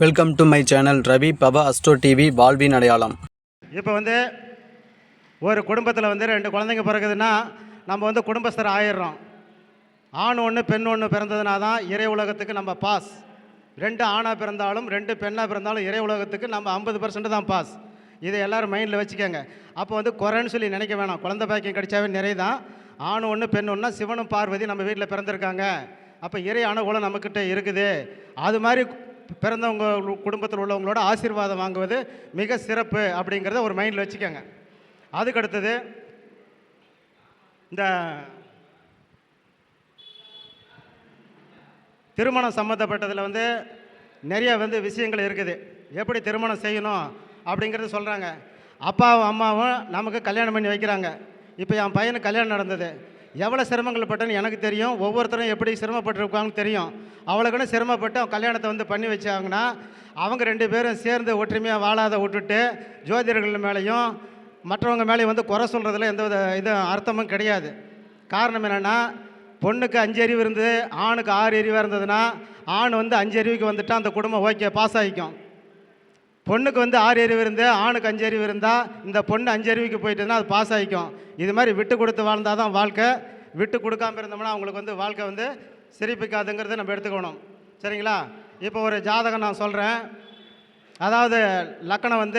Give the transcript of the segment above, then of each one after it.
Welcome to my channel Ravi Baba astro TV வாழ்வின் அடையாளம். இப்போ ஒரு குடும்பத்தில் 2 குழந்தைங்க பிறகுதுன்னா நம்ம குடும்பஸ்தர் ஆயிடுறோம். ஆண் ஒன்று பெண் ஒன்று பிறந்ததுனா தான் இறை உலகத்துக்கு நம்ம பாஸ். 2 ஆணாக பிறந்தாலும் 2 பெண்ணாக பிறந்தாலும் இறை உலகத்துக்கு நம்ம 50% தான் பாஸ். இதை எல்லோரும் மைண்டில் வச்சுக்கோங்க. அப்போ குறைன்னு சொல்லி நினைக்க வேணாம். குழந்தை பாக்கியம் கிடைச்சாவே நிறைய தான். ஆண் ஒன்று பெண் ஒன்றா சிவனும் பார்வதி நம்ம வீட்டில் பிறந்திருக்காங்க. அப்போ இறை அனுகூலம் நம்மக்கிட்ட இருக்குது. அது மாதிரி பிறந்தவங்க குடும்பத்தில் உள்ளவங்களோட ஆசீர்வாதம் வாங்குவது மிக சிறப்பு அப்படிங்கிறத ஒரு மைண்டில் வச்சுக்கோங்க. அதுக்கடுத்தது இந்த திருமணம் சம்மந்தப்பட்டதில் நிறைய விஷயங்கள் இருக்குது. எப்படி திருமணம் செய்யணும் அப்படிங்கிறது சொல்கிறாங்க. அப்பாவும் அம்மாவும் நமக்கு கல்யாணம் பண்ணி வைக்கிறாங்க. இப்போ என் பையனுக்கு கல்யாணம் நடந்தது. எவ்வளோ சிரமங்கள் பட்டேன்னு எனக்கு தெரியும். ஒவ்வொருத்தரும் எப்படி சிரமப்பட்டுருக்காங்கன்னு தெரியும். அவ்வளோக்குன்னு சிரமப்பட்டு அவன் கல்யாணத்தை பண்ணி வச்சாங்கன்னா அவங்க 2 பேரும் சேர்ந்து ஒற்றுமையாக வாழாத விட்டுட்டு ஜோதிடர்கள் மேலேயும் மற்றவங்க மேலேயும் குறை சொல்கிறதுல எந்த இது அர்த்தமும் கிடையாது. காரணம் என்னென்னா, பொண்ணுக்கு 5 அறிவு இருந்து ஆணுக்கு 6 அறிவாக இருந்ததுன்னா ஆண் 5 அறிவுக்கு வந்துட்டால் அந்த குடும்பம் ஓகே பாஸ் ஆகிக்கும். பொண்ணுக்கு 6 அறிவு இருந்து ஆணுக்கு 5 அறிவு இருந்தால் இந்த பொண்ணு 5 அறிவுக்கு போயிட்டுன்னா அது பாஸ் ஆகிக்கும். இது மாதிரி விட்டு கொடுத்து வாழ்ந்தால் தான் வாழ்க்கை. விட்டு கொடுக்காமல் இருந்தோம்னா அவங்களுக்கு வாழ்க்கை சிரிப்பிக்காதுங்கிறத நம்ம எடுத்துக்கணும். சரிங்களா? இப்போ ஒரு ஜாதகம் நான் சொல்கிறேன். அதாவது லக்கணம்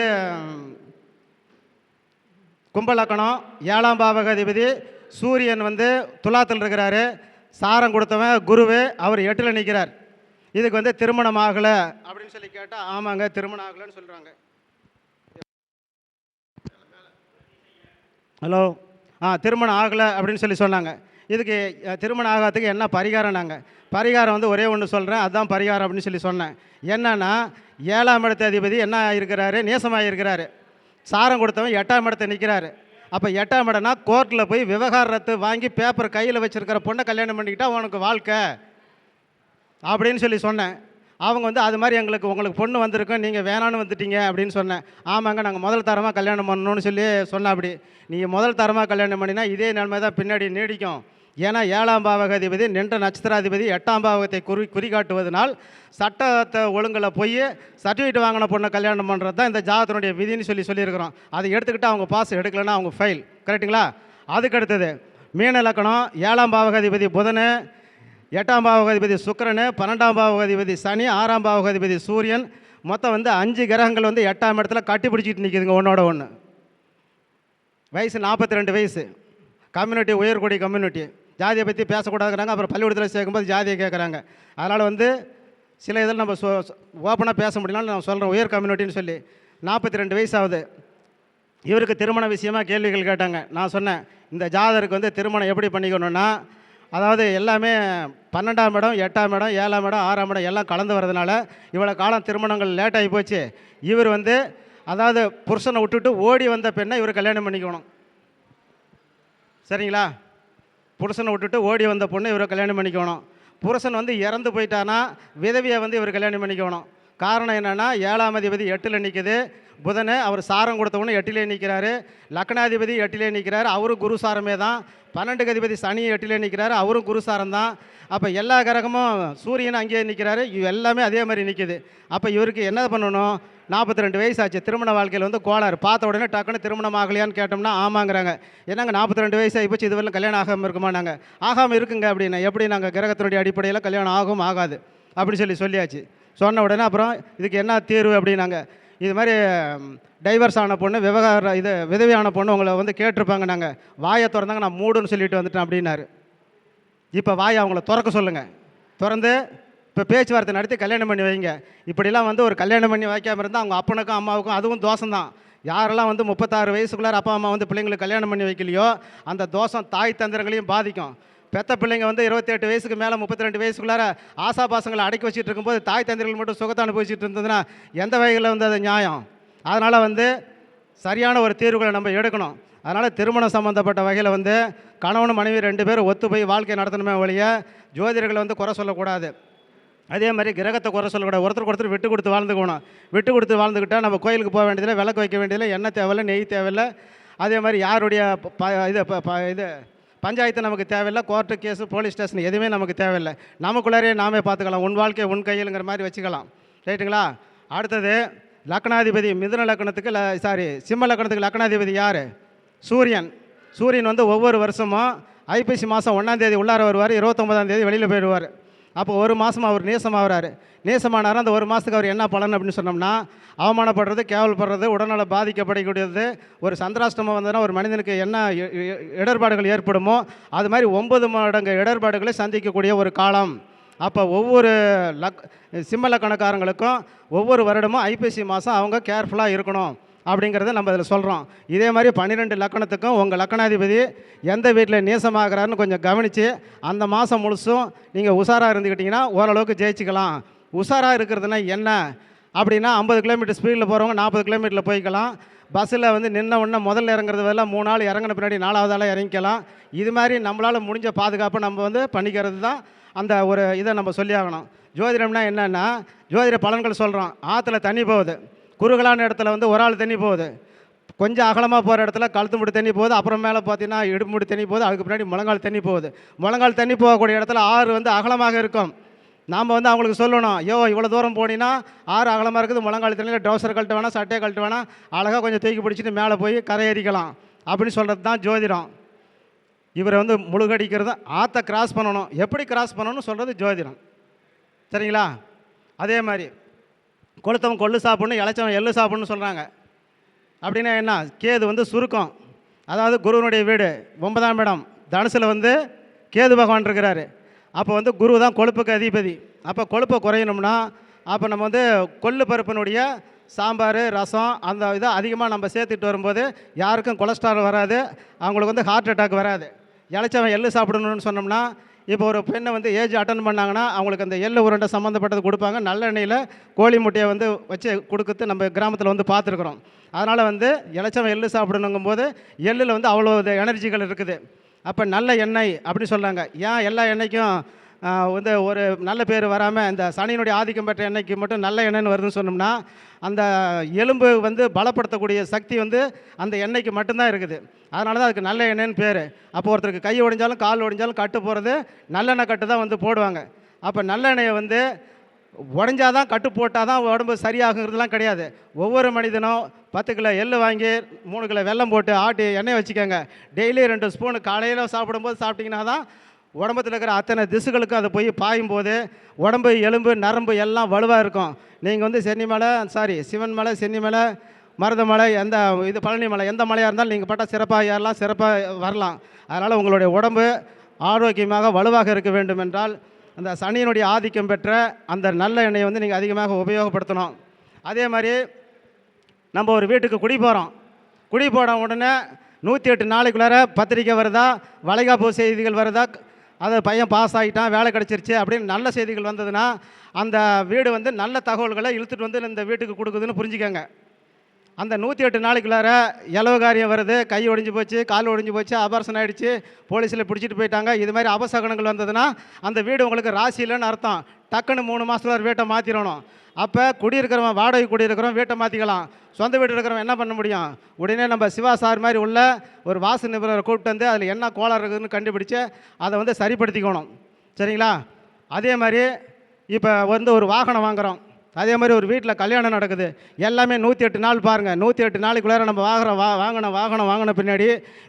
கும்ப லக்கணம், 7ஆம் பாவகாதிபதி சூரியன் துலாத்தில் இருக்கிறாரு. சாரம் கொடுத்தவன் குருவு, அவர் 8ல் நிற்கிறார். இதுக்கு திருமணம் ஆகலை அப்படின்னு சொல்லி கேட்டால் ஆமாங்க திருமணம் ஆகலைன்னு சொல்கிறாங்க. ஹலோ, திருமணம் ஆகலை அப்படின்னு சொல்லி சொன்னாங்க. இதுக்கு திருமணம் ஆகாததுக்கு என்ன பரிகாரம்? பரிகாரம் ஒரே ஒன்று சொல்கிறேன், அதுதான் பரிகாரம் அப்படின்னு சொல்லி சொன்னேன். என்னன்னா, 7ஆம் இடத்து அதிபதி என்ன ஆகிருக்கிறாரு? நேசமாக இருக்கிறாரு. சாரம் கொடுத்தவன் 8ஆம் இடத்தை நிற்கிறாரு. அப்போ 8ஆம் இடம்னா கோர்ட்டில் போய் விவகாரத்து வாங்கி பேப்பர் கையில் வச்சுருக்கிற பொண்ணை கல்யாணம் பண்ணிக்கிட்டா உனக்கு வாழ்க்கை அப்படின்னு சொல்லி சொன்னேன். அவங்க அது மாதிரி உங்களுக்கு பொண்ணு வந்திருக்கோம், நீங்கள் வேணான்னு வந்துட்டீங்க அப்படின்னு சொன்னேன். ஆமாங்க, நாங்கள் முதல் தரமாக கல்யாணம் பண்ணணும்னு சொல்லி சொன்ன. அப்படி நீங்கள் முதல் தரமாக கல்யாணம் பண்ணினா இதே நிலைமை தான் பின்னாடி நீடிக்கும். ஏன்னா 7ஆம் பாவகாதிபதி நின்ற நட்சத்திராதிபதி 8ஆம் பாவகத்தை குறிகாட்டுவதனால் சட்டத்தை ஒழுங்கில் போய் சர்டிஃபிகேட் வாங்கின பொண்ணை கல்யாணம் பண்ணுறது தான் இந்த ஜாதகத்தினுடைய விதின்னு சொல்லியிருக்கிறோம். அதை எடுத்துக்கிட்டு அவங்க பாஸ் எடுக்கலைன்னா அவங்க ஃபெயில். கரெக்டுங்களா? அதுக்கு அடுத்தது மீன லக்கணம், 7ஆம் பாவகாதிபதி புதன், 8ஆம் பாவகாதிபதி சுக்கிரன், 12ஆம் பாவகாதிபதி சனி, 6ஆம் பாவகாதிபதி சூரியன். மொத்தம் 5 கிரகங்கள் 8ஆம் இடத்துல கட்டி பிடிச்சிட்டு நிற்கிதுங்க ஒன்றோட ஒன்று. வயசு 42 வயசு. கம்யூனிட்டி உயர்கூடிய கம்யூனிட்டி. ஜாதியை பற்றி பேசக்கூடாதுங்கிறாங்க. அப்புறம் பள்ளிக்கூடத்தில் சேர்க்கும்போது ஜாதியை கேட்குறாங்க. அதனால் சில இதில் நம்ம ஓப்பனாக பேச முடியலான்னு நான் சொல்கிறேன். உயர் கம்யூனிட்டின்னு சொல்லி 42 வயசு ஆகுது. இவருக்கு திருமண விஷயமாக கேள்விகள் கேட்டாங்க. நான் சொன்னேன், இந்த ஜாதகருக்கு திருமணம் எப்படி பண்ணிக்கணும்னா, அதாவது எல்லாமே 12ஆம் இடம், 8ஆம் இடம், 7ஆம் இடம், 6ஆம் இடம் எல்லாம் கலந்து வரதுனால இவ்வளோ காலம் திருமணங்கள் லேட் ஆகி போச்சு. இவர் அதாவது புருஷனை விட்டுட்டு ஓடி வந்த பெண்ணை இவர் கல்யாணம் பண்ணிக்கணும். சரிங்களா? புருஷனை விட்டுட்டு ஓடி வந்த பொண்ணை இவர் கல்யாணம் பண்ணிக்கணும். புருஷன் இறந்து போயிட்டானா விதவியை இவர் கல்யாணம் பண்ணிக்கணும். காரணம் என்னென்னா, 7ஆம் அதிபதி 8ல் நிற்குது. புதனை அவர் சாரம் கொடுத்தவொன்னே 8லே நிற்கிறாரு. லக்னாதிபதி 8லே நிற்கிறாரு, அவரும் குரு சாரமே தான். 12க்கு அதிபதி சனி 8லே நிற்கிறாரு, அவரும் குரு சாரம் தான். அப்போ எல்லா கிரகமும் சூரியன் அங்கேயே நிற்கிறாரு. எல்லாமே அதே மாதிரி நிற்கிது. அப்போ இவருக்கு என்ன பண்ணணும்? 42 வயசு ஆச்சு. திருமண வாழ்க்கையில் கோளாறு. பார்த்த உடனே டக்குன்னு திருமணம் ஆகலையான்னு கேட்டோம்னா ஆமாங்கிறாங்க. என்னங்க 42 வயசு ஆகிப்போச்சு, இதுவரையும் கல்யாணம் ஆகாமல் இருக்குமா? நாங்கள் ஆகாமல் இருக்குங்க அப்படின்னு. எப்படி நாங்கள் கிரகத்தினுடைய அடிப்படையில் கல்யாணம் ஆகும் ஆகாது அப்படின்னு சொல்லியாச்சு. சொன்ன உடனே அப்புறம் இதுக்கு என்ன தீர்வு அப்படின்னாங்க. இது மாதிரி டைவர்ஸ் ஆன பொண்ணு, விதவியான பொண்ணு உங்களை கேட்டிருப்பாங்க. நாங்கள் வாயை திறந்தாங்க, நான் மூடுன்னு சொல்லிட்டு வந்துட்டேன் அப்படின்னாரு. இப்போ வாயை அவங்கள திறக்க சொல்லுங்கள். திறந்து இப்போ பேச்சுவார்த்தை நடத்தி கல்யாணம் பண்ணி வைங்க. இப்படிலாம் ஒரு கல்யாணம் பண்ணி வைக்காமல் இருந்தால் அவங்க அப்பனுக்கும் அம்மாவுக்கும் அதுவும் தோஷம்தான். யாரெல்லாம் 36 வயசுக்குள்ளார அப்பா அம்மா பிள்ளைங்களுக்கு கல்யாணம் பண்ணி வைக்கலையோ அந்த தோஷம் தாய் தந்திரங்களையும் பாதிக்கும். பெற்ற பிள்ளைங்க 28 வயசுக்கு மேலே 32 வயசுக்குள்ளார ஆசாபாசங்களை அடக்கி வச்சுட்டு இருக்கும்போது தாய் தந்திரங்கள் மட்டும் சுகத்தை அனுபவிச்சுட்டு இருந்ததுன்னா எந்த வகையில் அது நியாயம்? அதனால் சரியான ஒரு தீர்வுகளை நம்ம எடுக்கணும். அதனால் திருமணம் சம்மந்தப்பட்ட வகையில் கணவனும் மனைவி 2 பேரும் ஒத்து போய் வாழ்க்கை நடத்தணுமே ஒழிய ஜோதிடர்கள் குறை சொல்லக்கூடாது. அதே மாதிரி கிரகத்தை குறை சொல்லக்கூடாது. ஒருத்தருக்கு விட்டு கொடுத்து வாழ்ந்துக்கணும். விட்டு கொடுத்து வாழ்ந்துக்கிட்டால் நம்ம கோயிலுக்கு போக வேண்டியதில்லை, விளக்கு வைக்க வேண்டியதில்லை, எண்ணெய் தேவையில்லை, நெய் தேவையில்லை. அதே மாதிரி யாருடைய இது பஞ்சாயத்து நமக்கு தேவையில்லை, கோர்ட்டு கேஸு போலீஸ் ஸ்டேஷன் எதுவுமே நமக்கு தேவையில்லை. நமக்குள்ளாரே நாமே பார்த்துக்கலாம். உன் வாழ்க்கை உன் கையிலுங்கிற மாதிரி வச்சுக்கலாம். ரைட்டுங்களா? அடுத்தது லக்னாதிபதி மிதுன லக்னத்துக்கு சிம்ம லக்னத்துக்கு லக்னாதிபதி யார்? சூரியன். சூரியன் வந்து ஒவ்வொரு வருஷமும் ஐப்பசி மாதம் 1ஆம் தேதி உள்ளார வருவார், 29ஆம் தேதி வெளியில் போயிடுவார். அப்போ ஒரு மாதம் அவர் நேசமாகறாரு. நேசமானார். அந்த ஒரு மாதத்துக்கு அவர் என்ன பலன் அப்படின்னு சொன்னோம்னா, அவமானப்படுறது, கேவல்படுறது, உடல்நல பாதிக்கப்படக்கூடியது. ஒரு சந்திராஷ்டமம் வந்ததுன்னா ஒரு மனிதனுக்கு என்ன இடர்பாடுகள் ஏற்படுமோ அது மாதிரி 9 மடங்கு இடர்பாடுகளை சந்திக்கக்கூடிய ஒரு காலம். அப்போ ஒவ்வொரு சிம்ம லக்கணக்காரங்களுக்கும் ஒவ்வொரு வருடமும் ஐப்பசி மாதம் அவங்க கேர்ஃபுல்லாக இருக்கணும் அப்படிங்கிறத நம்ம இதில் சொல்கிறோம். இதே மாதிரி 12 லக்கணத்துக்கும் உங்கள் லக்கணாதிபதி எந்த வீட்டில் நேசமாகறாருன்னு கொஞ்சம் கவனித்து அந்த மாதம் முழுசும் நீங்கள் உஷாராக இருந்துக்கிட்டிங்கன்னா ஓரளவுக்கு ஜெயிச்சிக்கலாம். உஷாராக இருக்கிறதுனா என்ன அப்படின்னா, 50 கிலோமீட்டர் ஸ்பீடில் போகிறவங்க 40 கிலோமீட்டரில் போய்க்கலாம். பஸ்ஸில் வந்து நின்ன உடனே முதல்ல இறங்குறது பதிலாக 3 நாள் இறங்கின பின்னாடி 4வது ஆளாக இறங்கிக்கலாம். இது மாதிரி நம்மளால் முடிஞ்ச பாதுகாப்பை நம்ம வந்து பண்ணிக்கிறது தான் அந்த ஒரு இதை நம்ம சொல்லி ஆகணும். ஜோதிடம்னா என்னென்னா, ஜோதிட பலன்கள் சொல்கிறோம். ஆற்றுல தண்ணி போகுது, குறுகலான இடத்துல வந்து ஒரு ஆள் தண்ணி போகுது, கொஞ்சம் அகலமாக போகிற இடத்துல கழுத்து முடி தண்ணி போகுது, அப்புறம் மேலே பார்த்தீங்கன்னா இடுப்பு முடி தண்ணி போகுது, அதுக்கு பின்னாடி முழங்கால் தண்ணி போகுது. முழங்கால் தண்ணி போகக்கூடிய இடத்துல ஆறு வந்து அகலமாக இருக்கும். நாம் வந்து அவங்களுக்கு சொல்லணும், இவ்வளோ தூரம் போனீங்கன்னா ஆறு அகலமாக இருக்குது, முழங்கால் தண்ணியில் ட்ரௌசர் கழட்ட வேணாம், சட்டையை கழட்ட வேணாம், அழகாக கொஞ்சம் தூக்கி பிடிச்சிட்டு மேலே போய் கரையேறிக்கலாம் அப்படின்னு சொல்கிறது தான் ஜோதிடம். இவரை வந்து முழுகடிக்கிறது, ஆற்றை கிராஸ் பண்ணணும், எப்படி கிராஸ் பண்ணணும்னு சொல்கிறது ஜோதிடம். சரிங்களா? அதே மாதிரி கொளுத்தவன் கொள்ளு சாப்பிட்ணும், இளைச்சவன் எள்ளு சாப்பிட்ணுன்னு சொல்கிறாங்க. அப்படின்னா என்ன? கேது வந்து சுருக்கம், அதாவது குருவனுடைய வீடு 9ஆம் இடம் தனுசில் வந்து கேது பகவான் இருக்கிறாரு. அப்போ வந்து குரு தான் கொழுப்புக்கு அதிபதி. அப்போ கொழுப்பை குறையணும்னா அப்போ நம்ம வந்து கொள்ளு பருப்பினுடைய சாம்பார், ரசம் அந்த இதை அதிகமாக நம்ம சேர்த்துட்டு வரும்போது யாருக்கும் கொலஸ்ட்ரால் வராது, அவங்களுக்கு வந்து ஹார்ட் அட்டாக் வராது. இளைச்சவன் எள்ளு சாப்பிடணும்னு சொன்னோம்னா, இப்போ ஒரு பெண்ணை வந்து ஏஜ் அட்டன் பண்ணாங்கன்னா அவங்களுக்கு அந்த எள்ளு உருண்டை சம்மந்தப்பட்டது கொடுப்பாங்க. நல்லெண்ணெயில் கோழி முட்டையை வந்து வச்சு கொடுக்குறது நம்ம கிராமத்தில் வந்து பார்த்துருக்குறோம். அதனால் வந்து இளைச்சவன் எள்ளு சாப்பிடணுங்கும் போது எள்ளில் வந்து அவ்வளோ எனர்ஜிகள் இருக்குது. அப்போ நல்ல எண்ணெய் அப்படின்னு சொல்கிறாங்க. ஏன் எல்லா எண்ணெய்க்கும் வந்து ஒரு நல்ல பேர் வராமல் இந்த சனியினுடைய ஆதிக்கம் பெற்ற எண்ணெய்க்கு மட்டும் நல்ல எண்ணெய்னு வருதுன்னு சொன்னோம்னா, அந்த எலும்பு வந்து பலப்படுத்தக்கூடிய சக்தி வந்து அந்த எண்ணெய்க்கு மட்டும்தான் இருக்குது. அதனால தான் அதுக்கு நல்ல எண்ணெய்னு பேர். அப்போ ஒருத்தருக்கு கை ஒடிஞ்சாலும் கால் ஒடிஞ்சாலும் கட்டு போகிறது நல்லெண்ணெய் கட்டு தான் வந்து போடுவாங்க. அப்போ நல்லெண்ணெயை வந்து உடஞ்சாதான் கட்டு போட்டால் தான் உடம்பு சரியாகுங்கிறதுலாம் கிடையாது. ஒவ்வொரு மனிதனும் 10 கிலோ எள்ளு வாங்கி 3 கிலோ வெல்லம் போட்டு ஆட்டி எண்ணெய் வச்சுக்கோங்க. டெய்லி 2 ஸ்பூனு காலையில் சாப்பிடும்போது சாப்பிட்டிங்கன்னா தான் உடம்புல இருக்கிற அத்தனை திசுகளுக்கும் அதை போய் பாயும் போது உடம்பு, எலும்பு, நரம்பு எல்லாம் வலுவாக இருக்கும். நீங்கள் வந்து சிவன் மலை, சென்னி மலை, மருத மலை, எந்த இது பழனி மலை, எந்த மலையாக இருந்தாலும் நீங்கள் பட்டால் சிறப்பாக ஏறலாம், சிறப்பாக வரலாம். அதனால் உங்களுடைய உடம்பு ஆரோக்கியமாக வலுவாக இருக்க வேண்டும் என்றால் அந்த சனியினுடைய ஆதிக்கம் பெற்ற அந்த நல்ல எண்ணெயை வந்து நீங்கள் அதிகமாக உபயோகப்படுத்தணும். அதே மாதிரி நம்ம ஒரு வீட்டுக்கு குடி போகிறோம். குடி போன உடனே 108 நாளைக்குள்ளார பத்திரிக்கை வருதா, வளைகாப்பு செய்திகள் வருதா, அதை பையன் பாஸ் ஆகிட்டான், வேலை கிடச்சிருச்சு அப்படின்னு நல்ல செய்திகள் வந்ததுன்னா அந்த வீடு வந்து நல்ல தகவல்களை இழுத்துட்டு வந்து இந்த வீட்டுக்கு கொடுக்குதுன்னு புரிஞ்சுக்கோங்க. அந்த 108 நாளைக்குள்ளார இலவு காரியம் வருது, கை ஒடிஞ்சு போச்சு, கால் ஒடிஞ்சு போச்சு, அபார்சன் ஆகிடுச்சு, போலீஸில் பிடிச்சிட்டு போயிட்டாங்க, இது மாதிரி அபசகனங்கள் வந்ததுன்னா அந்த வீடு உங்களுக்கு ராசி இல்லைன்னு அர்த்தம். டக்குன்னு 3 மாதத்துல வீட்டை மாற்றிடணும். அப்போ குடியிருக்கிறவன், வாடகை குடியிருக்கிறவன் வீட்டை மாற்றிக்கலாம். சொந்த வீடு இருக்கிறவன் என்ன பண்ண முடியும்? உடனே நம்ம சிவா சார் மாதிரி உள்ள ஒரு வாசு நிபுணரை கூப்பிட்டு வந்து அதில் என்ன கோளாறு இருக்குதுன்னு கண்டுபிடிச்சு அதை வந்து சரிப்படுத்திக்கணும். சரிங்களா? அதே மாதிரி இப்போ வந்து ஒரு வாகனம் வாங்குகிறோம், அதே மாதிரி ஒரு வீட்டில் கல்யாணம் நடக்குது, எல்லாமே 108 நாள் பாருங்கள். 108 நாளைக்குள்ளார நம்ம வாங்கின பின்னாடி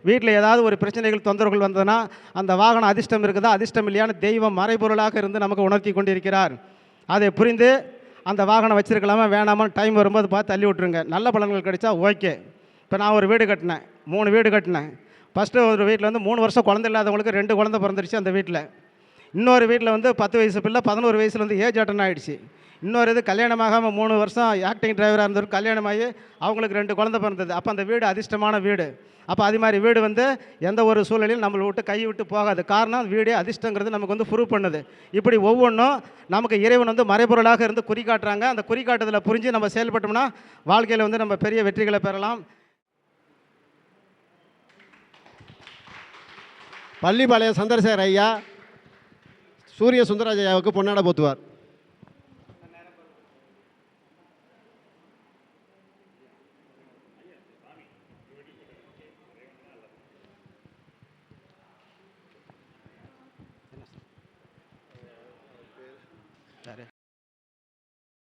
வீட்டில் ஏதாவது ஒரு பிரச்சனைகள், தொந்தரவுகள் வந்ததுன்னா அந்த வாகனம் அதிர்ஷ்டம் இருக்குதா, அதிர்ஷ்டம் இல்லையான்னு தெய்வம் மறைபொருளாக இருந்து நமக்கு உணர்த்தி கொண்டிருக்கிறார். அதை புரிந்து அந்த வாகனம் வச்சுருக்கலாமா வேணாமான்னு டைம் வரும்போது பார்த்து தள்ளி விட்ருங்க. நல்ல பலன்கள் கிடைச்சா ஓகே. இப்போ நான் ஒரு வீடு கட்டினேன், 3 வீடு கட்டினேன். ஃபஸ்ட்டு ஒரு வீட்டில் வந்து 3 வருஷம் குழந்தை இல்லாதவங்களுக்கு 2 குழந்தை பிறந்துருச்சு அந்த வீட்டில். இன்னொரு வீட்டில் வந்து 10 வயசு பிள்ளை 11 வயசில் வந்து ஏஜ் அட்டன் ஆகிடுச்சு. இன்னொரு இது கல்யாணமாகாமல் 3 வருஷம் ஆக்டிங் டிரைவராக இருந்தவர் கல்யாணமாகி அவங்களுக்கு 2 குழந்தை பிறந்தது. அப்போ அந்த வீடு அதிர்ஷ்டமான வீடு. அப்போ அது மாதிரி வீடு வந்து எந்த ஒரு சூழ்நிலையும் நம்மளை விட்டு கை விட்டு போகாது. காரணம் வீடே அதிர்ஷ்டங்கிறது நமக்கு வந்து ப்ரூவ் பண்ணுது. இப்படி ஒவ்வொன்றும் நமக்கு இறைவன் வந்து மறைபொருளாக இருந்து குறிக்காட்டுறாங்க. அந்த குறிக்காட்டுதலை புரிஞ்சு நம்ம செயல்பட்டோம்னா வாழ்க்கையில் வந்து நம்ம பெரிய வெற்றிகளை பெறலாம். பள்ளிப்பாளையம் சந்திரசேகர் ஐயா சூரிய சுந்தரராஜ் ஐயாவுக்கு பொன்னாடை போத்துவார்.